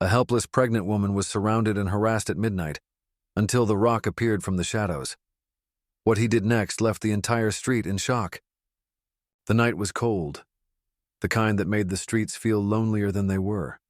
A helpless pregnant woman was surrounded and harassed at midnight, until the rock appeared from the shadows. What he did next left the entire street in shock. The night was cold, the kind that made the streets feel lonelier than they were.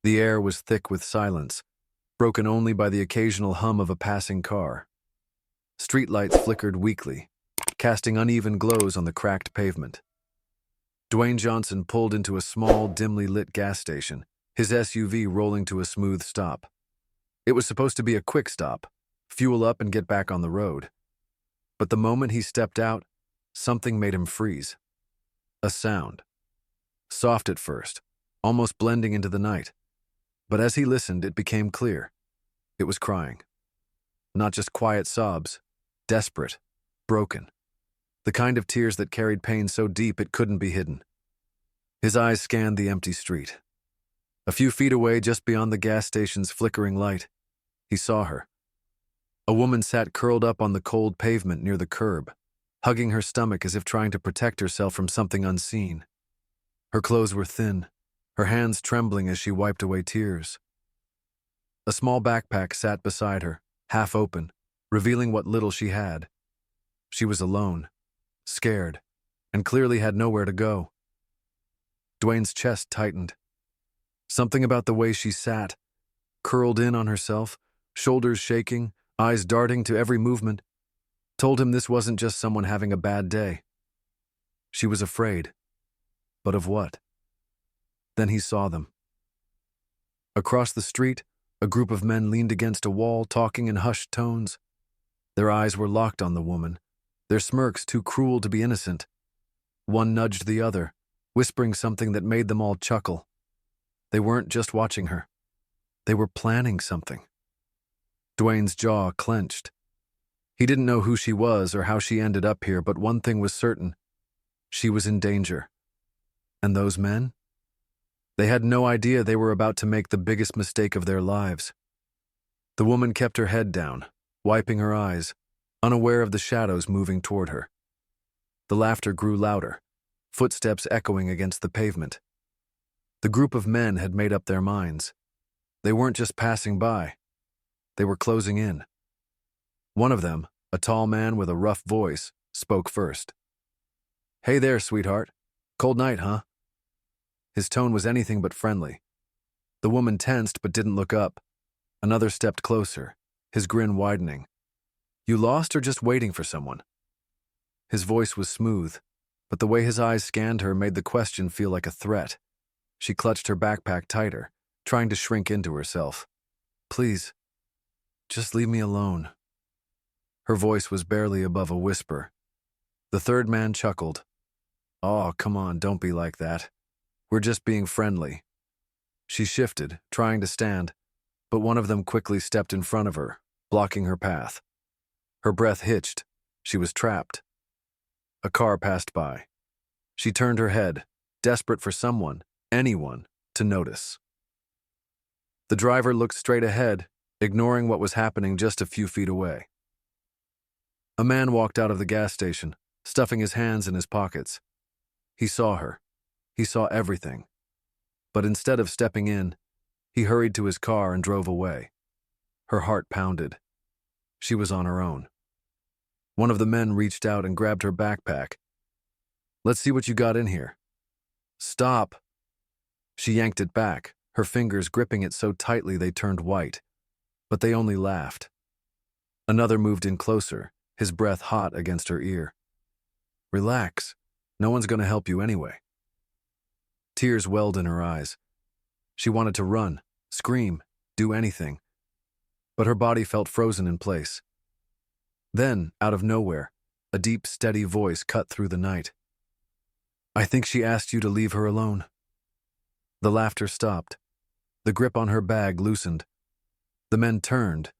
The air was thick with silence, broken only by the occasional hum of a passing car. Streetlights flickered weakly, casting uneven glows on the cracked pavement. Dwayne Johnson pulled into a small, dimly lit gas station, his SUV rolling to a smooth stop. It was supposed to be a quick stop, fuel up and get back on the road. But the moment he stepped out, something made him freeze. A sound. Soft at first, almost blending into the night. But as he listened, it became clear. It was crying. Not just quiet sobs, desperate, broken. The kind of tears that carried pain so deep it couldn't be hidden. His eyes scanned the empty street. A few feet away, just beyond the gas station's flickering light, he saw her. A woman sat curled up on the cold pavement near the curb, hugging her stomach as if trying to protect herself from something unseen. Her clothes were thin, her hands trembling as she wiped away tears. A small backpack sat beside her, half open, revealing what little she had. She was alone, scared, and clearly had nowhere to go. Dwayne's chest tightened. Something about the way she sat, curled in on herself, shoulders shaking, eyes darting to every movement, told him this wasn't just someone having a bad day. She was afraid. But of what? Then he saw them. Across the street, a group of men leaned against a wall, talking in hushed tones. Their eyes were locked on the woman, their smirks too cruel to be innocent. One nudged the other, whispering something that made them all chuckle. They weren't just watching her. They were planning something. Dwayne's jaw clenched. He didn't know who she was or how she ended up here, but one thing was certain. She was in danger. And those men? They had no idea they were about to make the biggest mistake of their lives. The woman kept her head down, wiping her eyes, unaware of the shadows moving toward her. The laughter grew louder, footsteps echoing against the pavement. The group of men had made up their minds. They weren't just passing by. They were closing in. One of them, a tall man with a rough voice, spoke first. "Hey there, sweetheart. Cold night, huh?" His tone was anything but friendly. The woman tensed but didn't look up. Another stepped closer, his grin widening. "You lost or just waiting for someone?" His voice was smooth, but the way his eyes scanned her made the question feel like a threat. She clutched her backpack tighter, trying to shrink into herself. "Please, just leave me alone." Her voice was barely above a whisper. The third man chuckled. "Oh, come on, don't be like that. We're just being friendly." She shifted, trying to stand, but one of them quickly stepped in front of her, blocking her path. Her breath hitched. She was trapped. A car passed by. She turned her head, desperate for someone, anyone, to notice. The driver looked straight ahead, ignoring what was happening just a few feet away. A man walked out of the gas station, stuffing his hands in his pockets. He saw her. He saw everything. But instead of stepping in, he hurried to his car and drove away. Her heart pounded. She was on her own. One of the men reached out and grabbed her backpack. "Let's see what you got in here." "Stop." She yanked it back, her fingers gripping it so tightly they turned white. But they only laughed. Another moved in closer, his breath hot against her ear. "Relax. No one's going to help you anyway." Tears welled in her eyes. She wanted to run, scream, do anything. But her body felt frozen in place. Then, out of nowhere, a deep, steady voice cut through the night. "I think she asked you to leave her alone." The laughter stopped. The grip on her bag loosened. The men turned,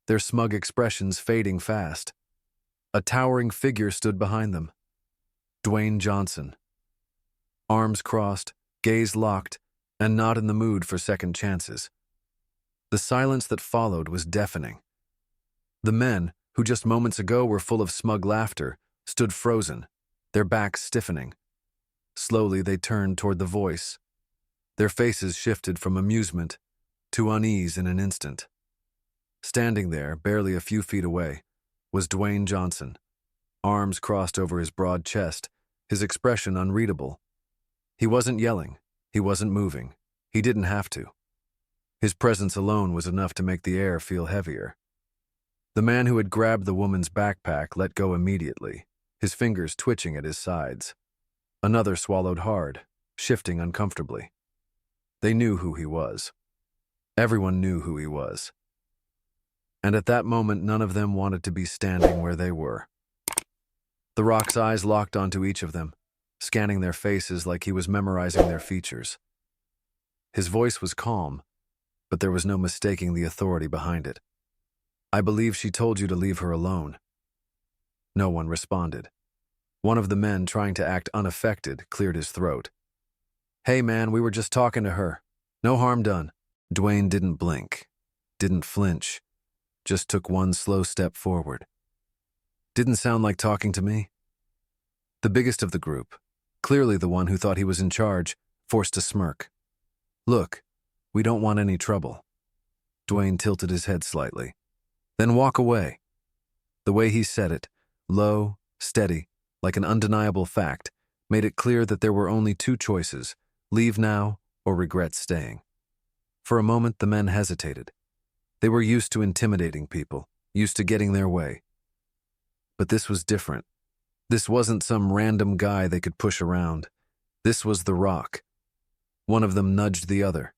their smug expressions fading fast. A towering figure stood behind them. Dwayne Johnson. Arms crossed, gaze locked, and not in the mood for second chances. The silence that followed was deafening. The men, who just moments ago were full of smug laughter, stood frozen, their backs stiffening. Slowly they turned toward the voice. Their faces shifted from amusement to unease in an instant. Standing there, barely a few feet away, was Dwayne Johnson, arms crossed over his broad chest, his expression unreadable. He wasn't yelling. He wasn't moving. He didn't have to. His presence alone was enough to make the air feel heavier. The man who had grabbed the woman's backpack let go immediately, his fingers twitching at his sides. Another swallowed hard, shifting uncomfortably. They knew who he was. Everyone knew who he was. And at that moment, none of them wanted to be standing where they were. The Rock's eyes locked onto each of them, scanning their faces like he was memorizing their features. His voice was calm, but there was no mistaking the authority behind it. "I believe she told you to leave her alone." No one responded. One of the men, trying to act unaffected, cleared his throat. "Hey man, we were just talking to her. No harm done." Dwayne didn't blink, didn't flinch, just took one slow step forward. "Didn't sound like talking to me." The biggest of the group, clearly the one who thought he was in charge, forced a smirk. "Look, we don't want any trouble." Dwayne tilted his head slightly. "Then walk away." The way he said it, low, steady, like an undeniable fact, made it clear that there were only two choices: leave now or regret staying. For a moment, the men hesitated. They were used to intimidating people, used to getting their way. But this was different. This wasn't some random guy they could push around. This was The Rock. One of them nudged the other.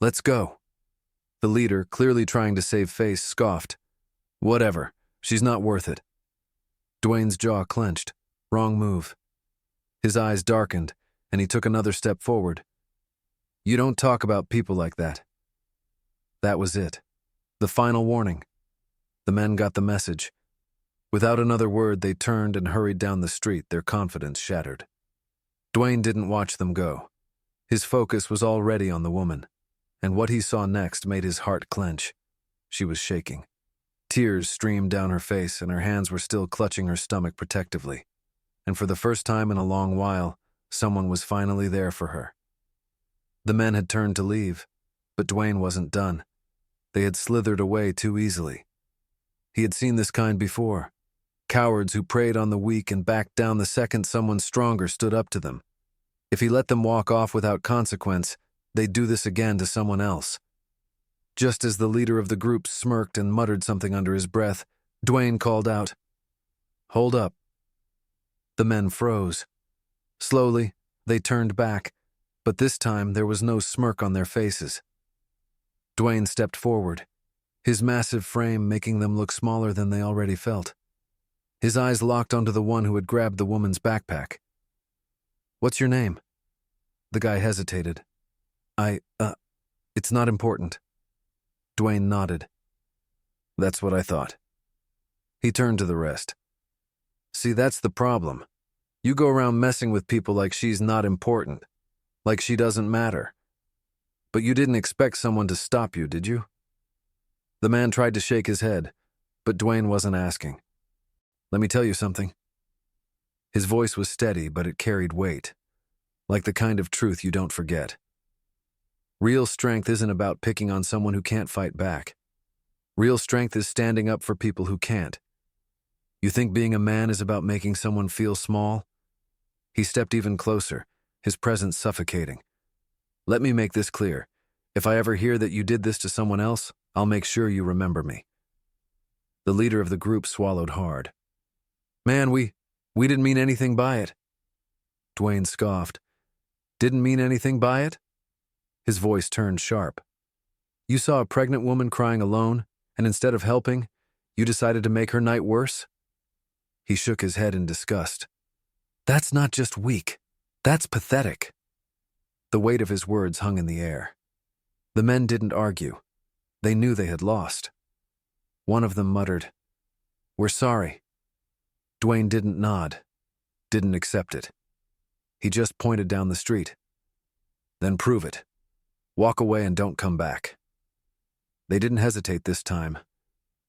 "Let's go." The leader, clearly trying to save face, scoffed. "Whatever, she's not worth it." Dwayne's jaw clenched. Wrong move. His eyes darkened, and he took another step forward. "You don't talk about people like that." That was it. The final warning. The men got the message. Without another word, they turned and hurried down the street, their confidence shattered. Dwayne didn't watch them go. His focus was already on the woman, and what he saw next made his heart clench. She was shaking. Tears streamed down her face, and her hands were still clutching her stomach protectively. And for the first time in a long while, someone was finally there for her. The men had turned to leave, but Dwayne wasn't done. They had slithered away too easily. He had seen this kind before. Cowards who preyed on the weak and backed down the second someone stronger stood up to them. If he let them walk off without consequence, they'd do this again to someone else. Just as the leader of the group smirked and muttered something under his breath, Dwayne called out, "Hold up." The men froze. Slowly, they turned back, but this time there was no smirk on their faces. Dwayne stepped forward, his massive frame making them look smaller than they already felt. His eyes locked onto the one who had grabbed the woman's backpack. "What's your name?" The guy hesitated. It's not important." Dwayne nodded. "That's what I thought." He turned to the rest. "See, that's the problem. You go around messing with people like she's not important, like she doesn't matter. But you didn't expect someone to stop you, did you?" The man tried to shake his head, but Dwayne wasn't asking. "Let me tell you something." His voice was steady, but it carried weight, like the kind of truth you don't forget. Real strength isn't about picking on someone who can't fight back. Real strength is standing up for people who can't. You think being a man is about making someone feel small? He stepped even closer, his presence suffocating. "Let me make this clear. If I ever hear that you did this to someone else, I'll make sure you remember me." The leader of the group swallowed hard. "Man, we didn't mean anything by it." Dwayne scoffed. "Didn't mean anything by it?" His voice turned sharp. "You saw a pregnant woman crying alone, and instead of helping, you decided to make her night worse?" He shook his head in disgust. "That's not just weak. That's pathetic." The weight of his words hung in the air. The men didn't argue. They knew they had lost. One of them muttered, "We're sorry." Dwayne didn't nod, didn't accept it. He just pointed down the street. "Then prove it. Walk away and don't come back." They didn't hesitate this time.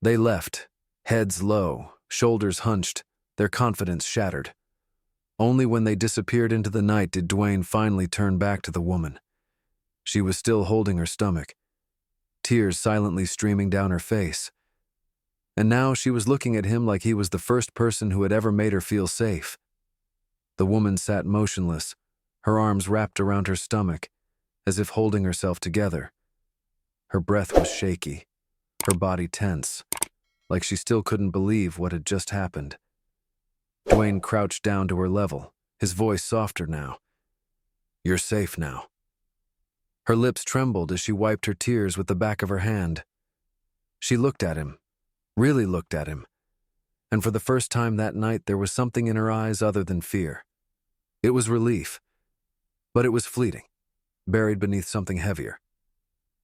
They left, heads low, shoulders hunched, their confidence shattered. Only when they disappeared into the night did Dwayne finally turn back to the woman. She was still holding her stomach, tears silently streaming down her face. And now she was looking at him like he was the first person who had ever made her feel safe. The woman sat motionless, her arms wrapped around her stomach, as if holding herself together. Her breath was shaky, her body tense, like she still couldn't believe what had just happened. Dwayne crouched down to her level, his voice softer now. "You're safe now." Her lips trembled as she wiped her tears with the back of her hand. She looked at him, really looked at him, and for the first time that night there was something in her eyes other than fear. It was relief, but it was fleeting, buried beneath something heavier.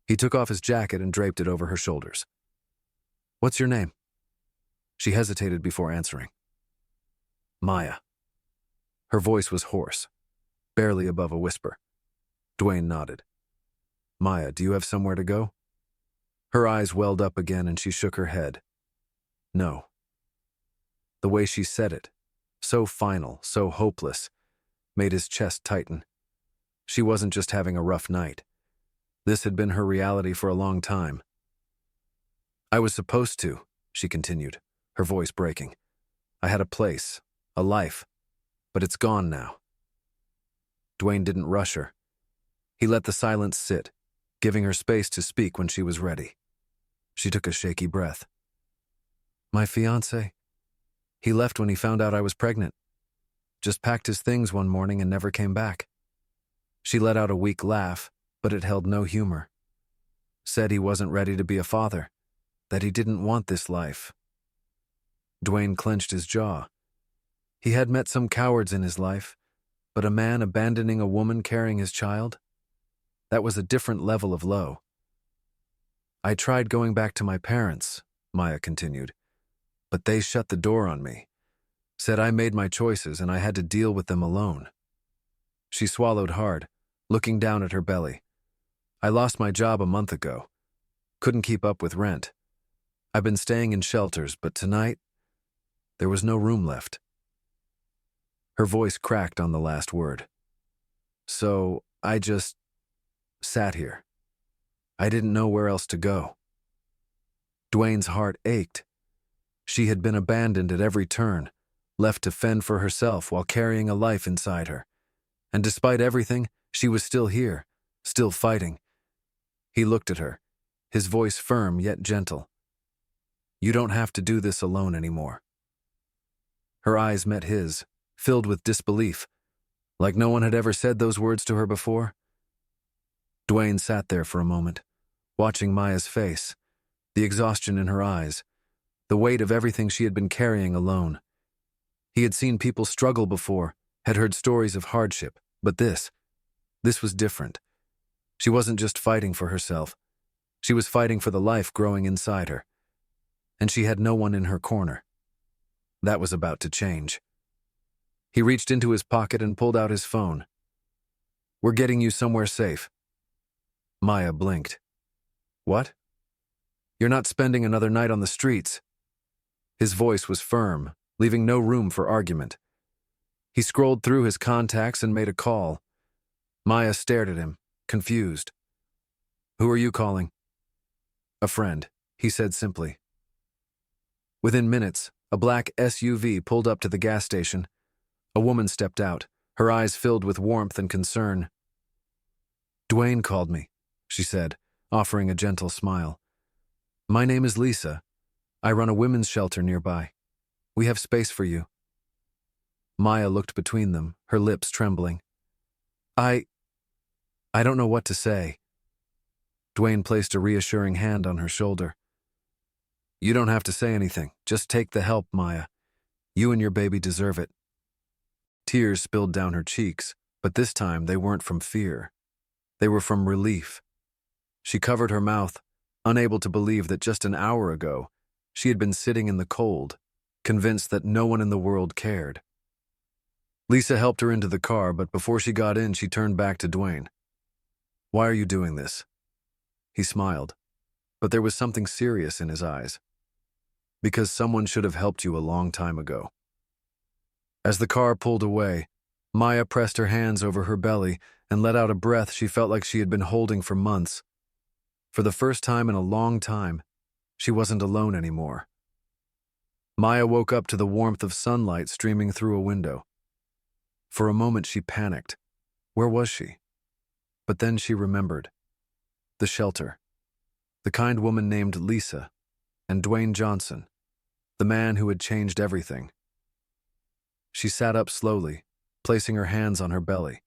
He took off his jacket and draped it over her shoulders. "What's your name?" She hesitated before answering. "Maya." Her voice was hoarse, barely above a whisper. Dwayne nodded. "Maya, do you have somewhere to go?" Her eyes welled up again and she shook her head. "No." The way she said it, so final, so hopeless, made his chest tighten. She wasn't just having a rough night. This had been her reality for a long time. "I was supposed to," she continued, her voice breaking. "I had a place, a life, but it's gone now." Dwayne didn't rush her. He let the silence sit, giving her space to speak when she was ready. She took a shaky breath. "My fiancé, he left when he found out I was pregnant. Just packed his things one morning and never came back." She let out a weak laugh, but it held no humor. "Said he wasn't ready to be a father, that he didn't want this life." Dwayne clenched his jaw. He had met some cowards in his life, but a man abandoning a woman carrying his child? That was a different level of low. "I tried going back to my parents," Maya continued, "but they shut the door on me. Said I made my choices and I had to deal with them alone." She swallowed hard, looking down at her belly. "I lost my job a month ago. Couldn't keep up with rent. I've been staying in shelters, but tonight, there was no room left." Her voice cracked on the last word. "So I just sat here. I didn't know where else to go." Dwayne's heart ached. She had been abandoned at every turn, left to fend for herself while carrying a life inside her. And despite everything, she was still here, still fighting. He looked at her, his voice firm yet gentle. "You don't have to do this alone anymore." Her eyes met his, filled with disbelief, like no one had ever said those words to her before. Dwayne sat there for a moment, watching Maya's face, the exhaustion in her eyes, the weight of everything she had been carrying alone. He had seen people struggle before, had heard stories of hardship, but this was different. She wasn't just fighting for herself. She was fighting for the life growing inside her. And she had no one in her corner. That was about to change. He reached into his pocket and pulled out his phone. "We're getting you somewhere safe." Maya blinked. "What?" "You're not spending another night on the streets." His voice was firm, leaving no room for argument. He scrolled through his contacts and made a call. Maya stared at him, confused. "Who are you calling?" "A friend," he said simply. Within minutes, a black SUV pulled up to the gas station. A woman stepped out, her eyes filled with warmth and concern. "Dwayne called me," she said, offering a gentle smile. "My name is Lisa. I run a women's shelter nearby. We have space for you." Maya looked between them, her lips trembling. I don't know what to say." Dwayne placed a reassuring hand on her shoulder. "You don't have to say anything. Just take the help, Maya. You and your baby deserve it." Tears spilled down her cheeks, but this time they weren't from fear. They were from relief. She covered her mouth, unable to believe that just an hour ago, she had been sitting in the cold, convinced that no one in the world cared. Lisa helped her into the car, but before she got in, she turned back to Dwayne. "Why are you doing this?" He smiled, but there was something serious in his eyes. "Because someone should have helped you a long time ago." As the car pulled away, Maya pressed her hands over her belly and let out a breath she felt like she had been holding for months. For the first time in a long time, she wasn't alone anymore. Maya woke up to the warmth of sunlight streaming through a window. For a moment she panicked. Where was she? But then she remembered. The shelter. The kind woman named Lisa, and Dwayne Johnson, the man who had changed everything. She sat up slowly, placing her hands on her belly.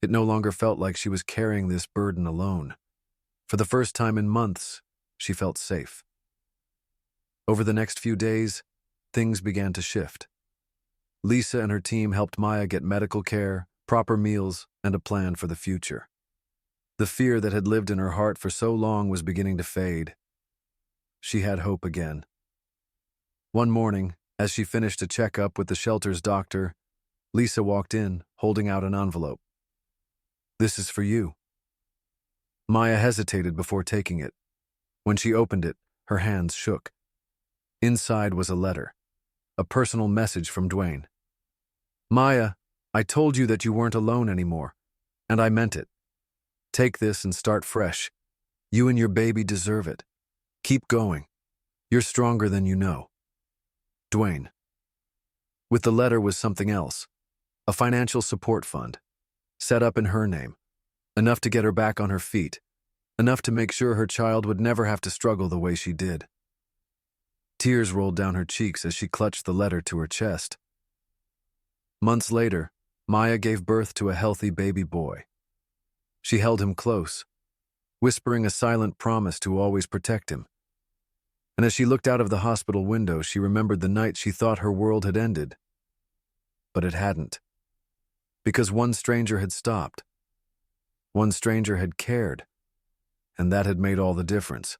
It no longer felt like she was carrying this burden alone. For the first time in months, she felt safe. Over the next few days, things began to shift. Lisa and her team helped Maya get medical care, proper meals, and a plan for the future. The fear that had lived in her heart for so long was beginning to fade. She had hope again. One morning, as she finished a checkup with the shelter's doctor, Lisa walked in, holding out an envelope. "This is for you." Maya hesitated before taking it. When she opened it, her hands shook. Inside was a letter, a personal message from Dwayne. "Maya, I told you that you weren't alone anymore, and I meant it. Take this and start fresh. You and your baby deserve it. Keep going. You're stronger than you know. Dwayne." With the letter was something else, a financial support fund, set up in her name, enough to get her back on her feet, enough to make sure her child would never have to struggle the way she did. Tears rolled down her cheeks as she clutched the letter to her chest. Months later, Maya gave birth to a healthy baby boy. She held him close, whispering a silent promise to always protect him. And as she looked out of the hospital window, she remembered the night she thought her world had ended. But it hadn't. Because one stranger had stopped. One stranger had cared. And that had made all the difference.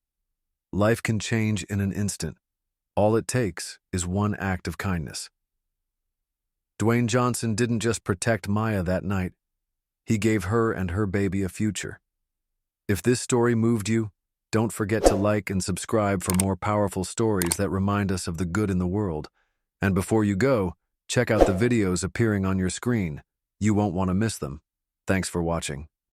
Life can change in an instant. All it takes is one act of kindness. Dwayne Johnson didn't just protect Maya that night. He gave her and her baby a future. If this story moved you, don't forget to like and subscribe for more powerful stories that remind us of the good in the world. And before you go, check out the videos appearing on your screen. You won't want to miss them. Thanks for watching.